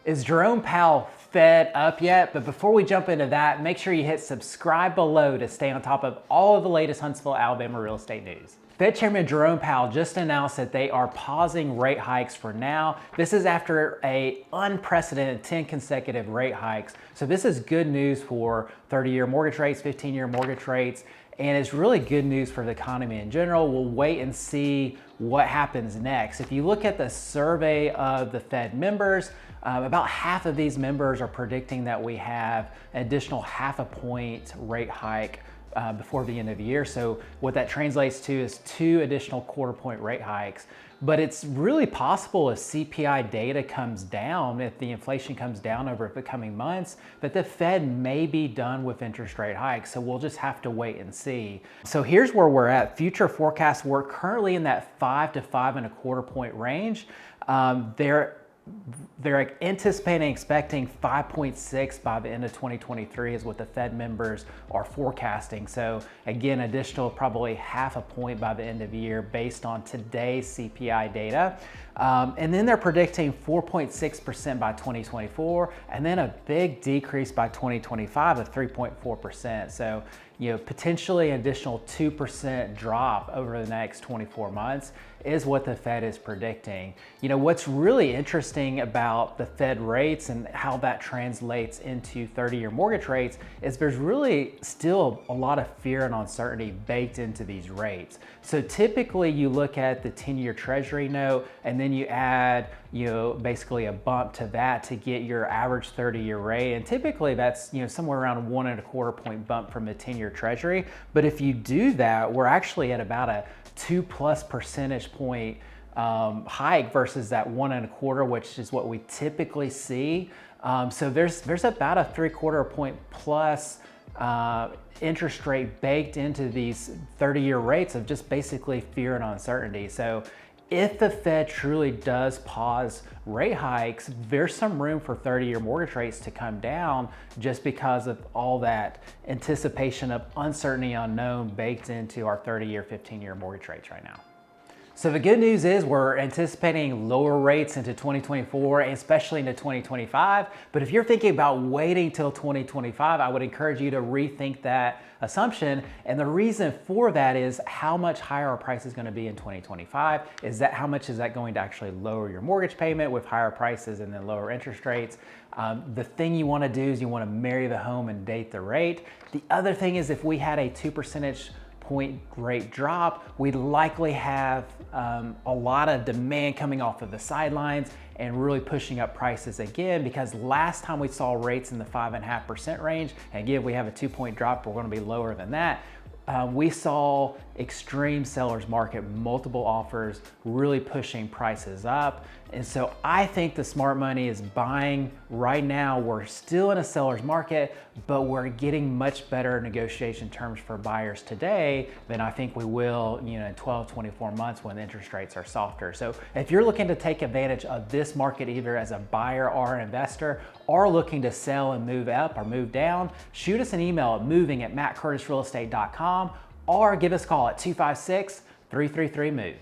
Is Jerome Powell fed up yet? But before we jump into that, make sure you hit subscribe below to stay on top of all of the latest Huntsville, Alabama real estate news. Fed Chairman Jerome Powell just announced that they are pausing rate hikes for now. This is after an unprecedented 10 consecutive rate hikes. So this is good news for 30-year mortgage rates, 15-year mortgage rates, and it's really good news for the economy in general. We'll wait and see what happens next. If you look at the survey of the Fed members, about half of these members are predicting that we have an additional ½ point rate hike before the end of the year. So what that translates to is 2 additional quarter point rate hikes. But it's really possible if CPI data comes down, if the inflation comes down over the coming months, that the Fed may be done with interest rate hikes. So we'll just have to wait and see. So here's where we're at. Future forecasts, we're currently in that 5 to 5.25 point range. They're anticipating, expecting 5.6 by the end of 2023 is what the Fed members are forecasting. So again, additional probably ½ point by the end of the year based on today's CPI data. And then they're predicting 4.6% by 2024, and then a big decrease by 2025 of 3.4%. So, potentially an additional 2% drop over the next 24 months is what the Fed is predicting. What's really interesting about the Fed rates and how that translates into 30-year mortgage rates is there's really still a lot of fear and uncertainty baked into these rates. So typically you look at the 10-year Treasury note and then you add basically a bump to that to get your average 30-year rate. And typically that's somewhere around 1.25 point bump from the 10-year Treasury. But if you do that, we're actually at about a 2+ percentage point hike versus that 1.25, which is what we typically see. So there's about a 3/4 point plus interest rate baked into these 30-year rates of just basically fear and uncertainty. So if the Fed truly does pause rate hikes, there's some room for 30-year mortgage rates to come down just because of all that anticipation of uncertainty unknown baked into our 30-year, 15-year mortgage rates right now. So the good news is we're anticipating lower rates into 2024 and especially into 2025. But if you're thinking about waiting till 2025, I would encourage you to rethink that assumption. And the reason for that is how much higher our price is going to be in 2025. How much is that going to actually lower your mortgage payment with higher prices and then lower interest rates? The thing you want to do is you want to marry the home and date the rate. The other thing is if we had a 2 percentage point rate drop, we'd likely have a lot of demand coming off of the sidelines and really pushing up prices again, because last time we saw rates in the 5.5% range, and again, we have a 2-point drop, we're going to be lower than that. We saw extreme sellers market, multiple offers, really pushing prices up. And so I think the smart money is buying right now. We're still in a seller's market, but we're getting much better negotiation terms for buyers today than I think we will in 12, 24 months when interest rates are softer. So if you're looking to take advantage of this market either as a buyer or an investor, or looking to sell and move up or move down, shoot us an email at moving@mattcurtisrealestate.com or give us a call at 256-333-MOVE.